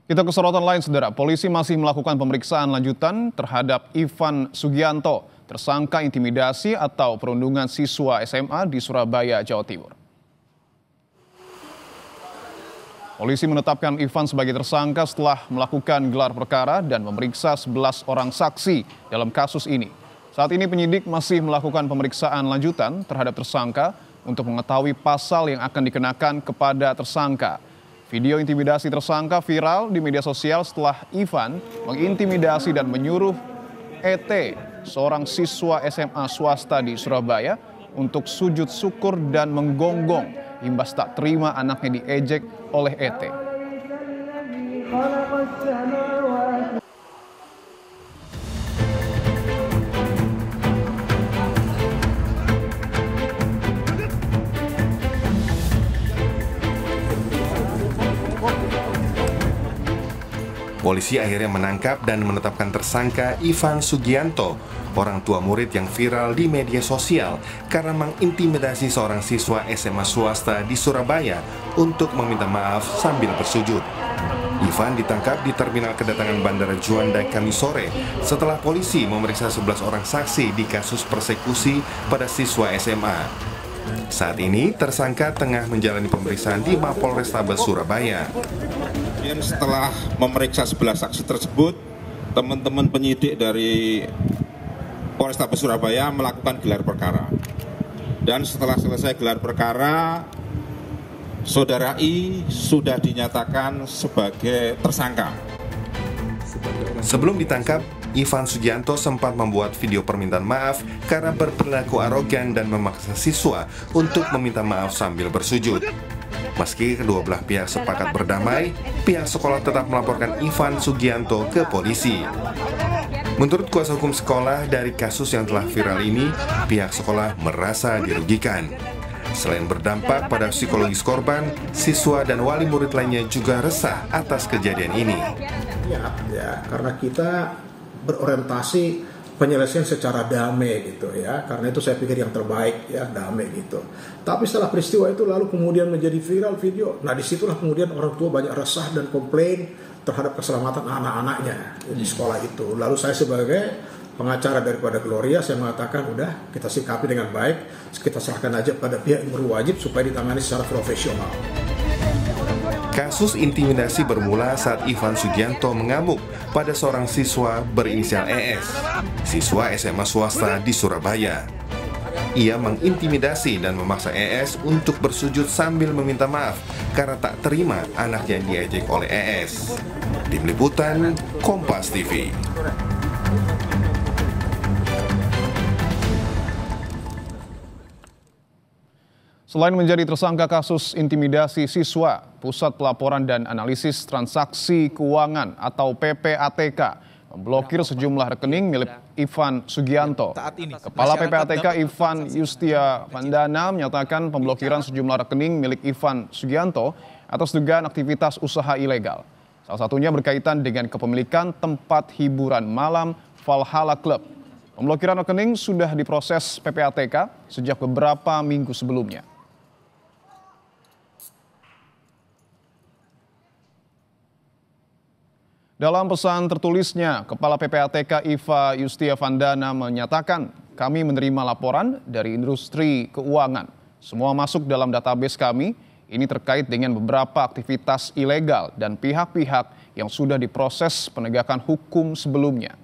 Kita ke sorotan lain, Saudara. Polisi masih melakukan pemeriksaan lanjutan terhadap Ivan Sugianto, tersangka intimidasi atau perundungan siswa SMA di Surabaya, Jawa Timur. Polisi menetapkan Ivan sebagai tersangka setelah melakukan gelar perkara dan memeriksa 11 orang saksi dalam kasus ini. Saat ini penyidik masih melakukan pemeriksaan lanjutan terhadap tersangka untuk mengetahui pasal yang akan dikenakan kepada tersangka. Video intimidasi tersangka viral di media sosial setelah Ivan mengintimidasi dan menyuruh ET, seorang siswa SMA swasta di Surabaya, untuk sujud syukur dan menggonggong imbas tak terima anaknya diejek oleh ET. Polisi akhirnya menangkap dan menetapkan tersangka Ivan Sugianto, orang tua murid yang viral di media sosial karena mengintimidasi seorang siswa SMA swasta di Surabaya untuk meminta maaf sambil bersujud. Ivan ditangkap di terminal kedatangan Bandara Juanda Kamis sore setelah polisi memeriksa 11 orang saksi di kasus persekusi pada siswa SMA. Saat ini tersangka tengah menjalani pemeriksaan di Mapolrestabes Surabaya. Setelah memeriksa 11 saksi tersebut, teman-teman penyidik dari Polrestabes Surabaya melakukan gelar perkara. Dan setelah selesai gelar perkara, Saudara I sudah dinyatakan sebagai tersangka. Sebelum ditangkap, Ivan Sugianto sempat membuat video permintaan maaf karena berperilaku arogan dan memaksa siswa untuk meminta maaf sambil bersujud. Meski kedua belah pihak sepakat berdamai, pihak sekolah tetap melaporkan Ivan Sugianto ke polisi. Menurut kuasa hukum sekolah, dari kasus yang telah viral ini, pihak sekolah merasa dirugikan. Selain berdampak pada psikologis korban, siswa dan wali murid lainnya juga resah atas kejadian ini. Ya, karena kita berorientasi penyelesaian secara damai gitu ya, karena itu saya pikir yang terbaik ya, damai gitu. Tapi setelah peristiwa itu lalu kemudian menjadi viral video. Nah, disitulah kemudian orang tua banyak resah dan komplain terhadap keselamatan anak-anaknya di sekolah itu. Lalu saya sebagai pengacara daripada Gloria, saya mengatakan udah kita sikapi dengan baik, kita serahkan aja pada pihak yang berwajib supaya ditangani secara profesional. Kasus intimidasi bermula saat Ivan Sugianto mengamuk pada seorang siswa berinisial ES, siswa SMA swasta di Surabaya. Ia mengintimidasi dan memaksa ES untuk bersujud sambil meminta maaf karena tak terima anaknya diejek oleh ES. Tim Liputan, Kompas TV. Selain menjadi tersangka kasus intimidasi siswa, Pusat Pelaporan dan Analisis Transaksi Keuangan atau PPATK memblokir sejumlah rekening milik Ivan Sugianto. Kepala PPATK Ivan Yustia Vandana menyatakan pemblokiran sejumlah rekening milik Ivan Sugianto atas dugaan aktivitas usaha ilegal. Salah satunya berkaitan dengan kepemilikan tempat hiburan malam Valhalla Club. Pemblokiran rekening sudah diproses PPATK sejak beberapa minggu sebelumnya. Dalam pesan tertulisnya, Kepala PPATK Iva Yustia Vandana menyatakan, kami menerima laporan dari industri keuangan. Semua masuk dalam database kami, ini terkait dengan beberapa aktivitas ilegal dan pihak-pihak yang sudah diproses penegakan hukum sebelumnya.